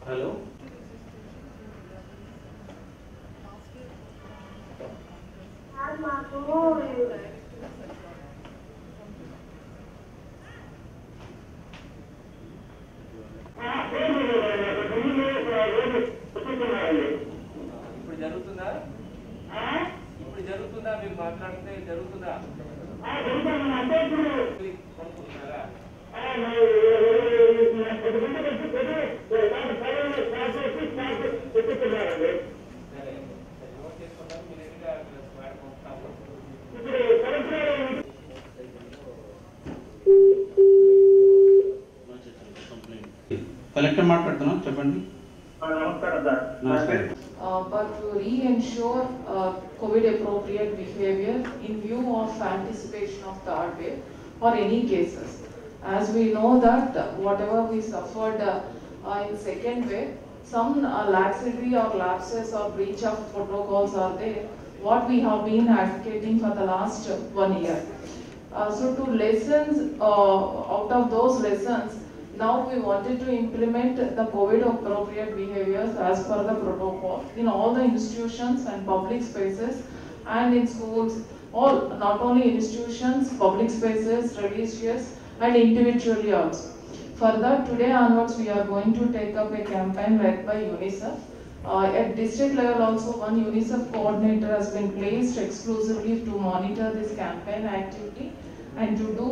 Hello ఇప్పుడు జరుగుతుందా? ఇప్పుడు జరుగుతుందా? మీరు మాట్లాడితే జరుగుతుందా? కొనుక్కుంటున్నారా? సరే నోట్ చేసుకున్నారు. మీరు ఎదురుగా పంపుతాము. కలెక్టర్ మాట్లాడుతున్నాం, చెప్పండి. But to re-ensure COVID appropriate behavior in view of anticipation of third wave or any cases. As we know that whatever we suffered in second wave, some laxity or lapses or breach of protocols are there, what we have been advocating for the last 1 year. So to lessons, out of those lessons, now we wanted to implement the COVID appropriate behaviors as per the protocol in all the institutions and public spaces and in schools, all not only institutions, public spaces, religious and individually also. For that, today onwards we are going to take up a campaign led by UNICEF. At district level also, one UNICEF coordinator has been placed exclusively to monitor this campaign activity and to do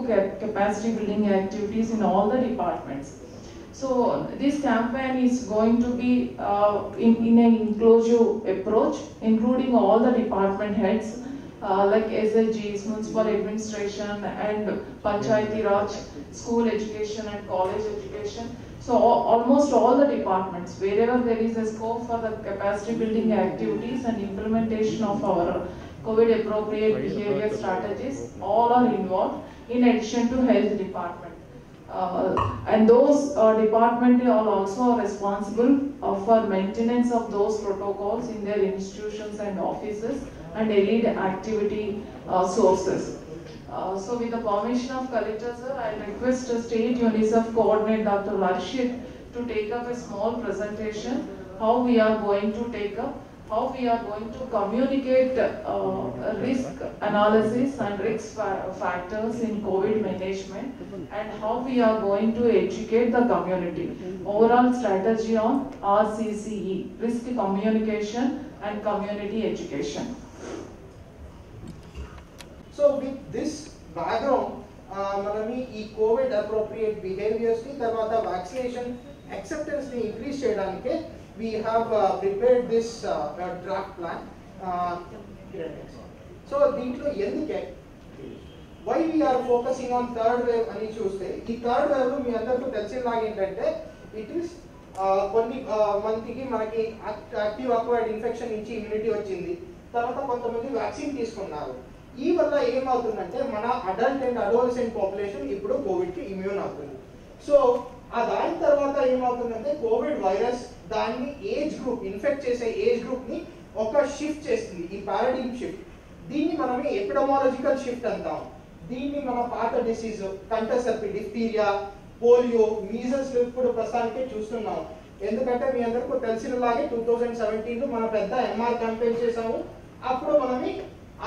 capacity building activities in all the departments. So this campaign is going to be in an inclusive approach, including all the department heads like SHGs, municipal administration and Panchayati Raj, school education and college education. So almost all the departments, wherever there is a scope for the capacity building activities and implementation of our COVID appropriate behavior strategies, all are involved in addition to health department. And those departments are also responsible for maintenance of those protocols in their institutions and offices and lead activity sources. So with the permission of Collector sir, I request State UNICEF Coordinator Dr. Varshit to take up a small presentation, how we are going to take up, how we are going to communicate risk analysis and risk factors in COVID management and how we are going to educate the community. Overall strategy on RCCE, risk communication and community education. So with this background, manami ee COVID appropriate behaviors ni tarvata vaccination acceptance ni increase cheyadanike we have prepared this draft plan. So దీంట్లో ఎందుకే why we are focusing on third wave అని చూస్తే ఈ third wave మీ అందరికీ తెలిసినలాగా ఏంటంటే it is కొన్ని మందికి మనకి యాక్టివ్ అక్వైర్డ్ ఇన్ఫెక్షన్ నుంచి ఇమ్యూనిటీ వచ్చింది, తర్వాత కొంతమంది వ్యాక్సిన్ తీసుకున్నారు. ఈ వల్ల ఏమవుతుందంటే మన అడల్ట్ అండ్ అడోలసెంట్ పాపులేషన్ ఇప్పుడు కోవిడ్కి ఇమ్యూన్ అవుతుంది. సో దాని తర్వాత ఏమవుతుందంటే కోవిడ్ వైరస్ దాన్ని ఏజ్ గ్రూప్ ఇన్ఫెక్ట్ చేసే ఏజ్ గ్రూప్ ని ఒక షిఫ్ట్ చేస్తుంది, ఈ పారాడిమ్ షిఫ్ట్. దీన్ని మనం ఎపిడమాలజికల్ షిఫ్ట్ అంటాం. దీన్ని మన పాత డిసీజ్ కంటసర్పి, డిఫ్టీరియా, పోలియో, మీజల్స్ ఇప్పుడు ప్రస్తుతానికే చూస్తున్నాం. ఎందుకంటే మీ అందరికీ తెలిసినలాగే 2017 లో మన పెద్ద ఎంఆర్ క్యాంపెయిన్ చేసాము. అప్పుడు మనమి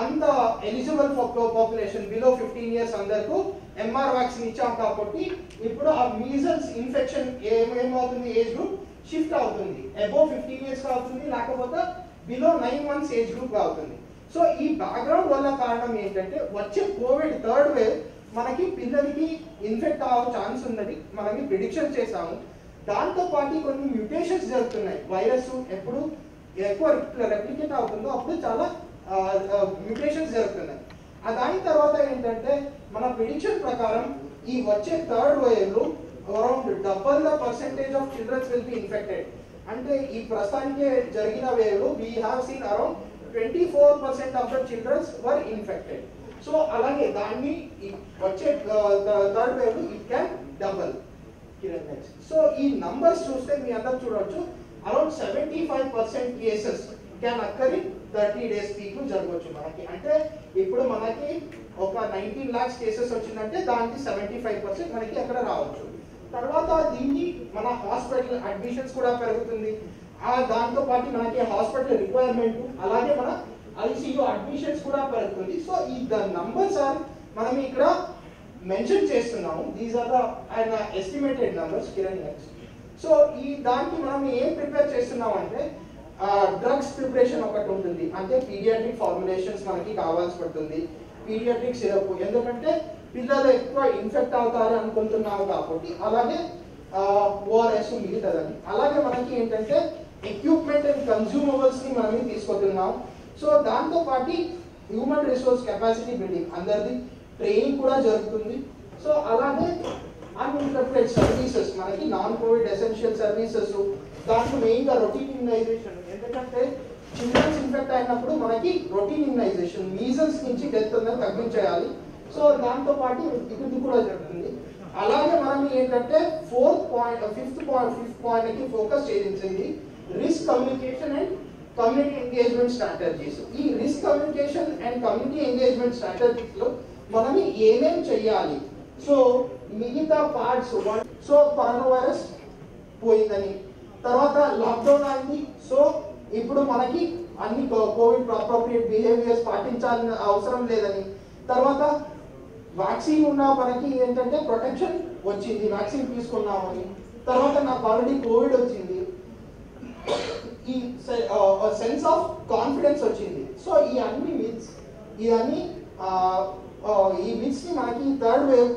అంత ఎలిజిబుల్ పాపులేషన్ బిలో 15 years అందరికీ ఎంఆర్ వ్యాక్సిన్ ఇచ్చాం. కాబట్టి ఇప్పుడు ఆ మీజల్స్ ఇన్ఫెక్షన్ ఏమవుతుంది, ఏజ్ గ్రూప్ షిఫ్ట్ అవుతుంది, అబోవ్ 15 years అవుతుంది, లేకపోతే బిలో 9 months ఏజ్ గ్రూప్ అవుతుంది. సో ఈ బ్యాక్గ్రౌండ్ వల్ల కారణం ఏంటంటే వచ్చే కోవిడ్ థర్డ్ వేవ్ మనకి పిల్లలకి ఇన్ఫెక్ట్ అవ్వే ఛాన్స్ ఉందని మనకి ప్రిడిక్షన్ చేసాము. దాంతో పాటు కొన్ని మ్యూటేషన్స్ జరుగుతున్నాయి. వైరస్ ఎప్పుడు ఎక్కువ రెప్లికేట్ అవుతుందో అప్పుడు చాలా మ్యూటేషన్స్ జరుగుతున్నాయి. దాని తర్వాత ఏంటంటే మన ప్రిడిక్షన్ ప్రకారం ఈ వచ్చే థర్డ్ వేవ్ లో around double the percentage of childrens will be infected. అంటే ఈ ప్రస్తుతానికి జరిగిన వేవ్ లో we have seen around 24% of the childrens were infected. So అలాగే దాన్ని వచ్చే థర్డ్ వేవ్ లో ఇట్ క్యాన్ డబుల్. సో ఈ నంబర్స్ చూస్తే మీ అందరూ చూడొచ్చు, around 75% cases can occur in 30 days peak జరగవచ్చు మనకి. అంటే ఇప్పుడు మనకి ఒక 19 lakhs కేసెస్ వచ్చిందంటే దానికి 75% మనకి అక్కడ రావచ్చు. తర్వాత దీన్ని మన హాస్పిటల్ అడ్మిషన్స్ కూడా పెరుగుతుంది. దాంతో పాటు మనకి హాస్పిటల్ రిక్వైర్మెంట్ అలాగే మన ఐసీయూ అడ్మిషన్స్ కూడా పెరుగుతుంది. సో ఈ ద నంబర్స్ ఆర్ మనం ఇక్కడ మెన్షన్ చేస్తున్నాము. These are the estimated numbers Kiran గారు. సో ఈ దానికి మనం ఏం ప్రిపేర్ చేస్తున్నాం అంటే డ్రగ్స్ ప్రిపరేషన్ ఒకటి ఉంటుంది, అంటే పీడియాట్రిక్ ఫార్ములేషన్స్ మనకి కావాల్సి పడుతుంది. పీడియాట్రిక్ సిరప్ ఎందుకంటే పిల్లలు ఎక్కువ ఇన్ఫెక్ట్ అవుతారు అనుకుంటున్నాము కాబట్టి, అలాగే ఓఆర్ఎస్ మిగతాదని. అలాగే మనకి ఏంటంటే ఎక్విప్మెంట్ అండ్ కన్జ్యూమబుల్స్ ని మనం తీసుకుంటున్నాం. సో దాంతో పాటు హ్యూమన్ రిసోర్స్ కెపాసిటీ బిల్డింగ్ అందరిది ట్రైనింగ్ కూడా జరుగుతుంది. సో అలాగే అన్ఇంటర్ప్రెట్ సర్వీసెస్ మనకి నాన్ కోవిడ్ ఎసెన్షియల్ సర్వీసెస్, దాంట్లో మెయిన్గా రొటీన్ ఇమ్యునైజేషన్. ఎందుకంటే చిల్డ్రన్స్ ఇన్ఫెక్ట్ అయినప్పుడు మనకి రొటీన్ ఇమ్యునైజేషన్ మీజల్స్ నుంచి డెత్ అనేది తగ్గించేయాలి. సో దాంతో పాటు ఇది కూడా జరుగుతుంది. అలాగే మనం ఏంటంటే ఫిఫ్త్ పాయింట్ కి ఫోకస్ చేయించింది risk communication and community engagement strategies. ఈ risk communication and community engagement strategies లో మనం ఏమేం చెయ్యాలి. సో మిగతా పార్ట్స్, సో కరోనా వైరస్ పోయిందని, తర్వాత లాక్డౌన్ అయింది. సో ఇప్పుడు మనకి అన్ని కోవిడ్ అప్రోప్రియేట్ బిహేవియర్స్ పాటించాలని అవసరం లేదని, తర్వాత వ్యాక్సిన్ ఉన్న మనకి ఏంటంటే ప్రొటెక్షన్ వచ్చింది, వ్యాక్సిన్ తీసుకున్నామని, తర్వాత నాకు ఆల్రెడీ కోవిడ్ వచ్చింది, ఈ సెన్స్ ఆఫ్ కాన్ఫిడెన్స్ వచ్చింది. సో ఈ అన్ని మిత్స్, ఇవన్నీ ఈ మిత్స్ ని మనకి third wave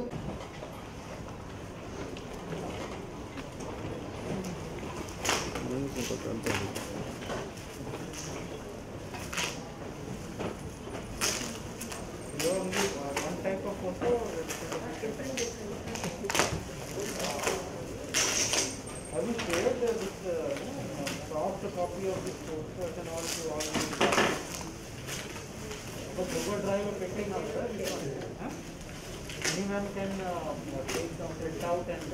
Have you shared this soft copy of this posters and all to all? But Google Drive or pending now, sir. Anyone can take some print out and.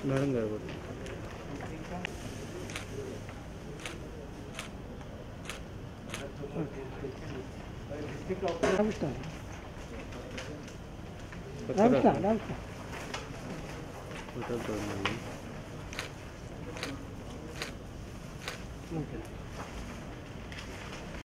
Madam గారు Okay.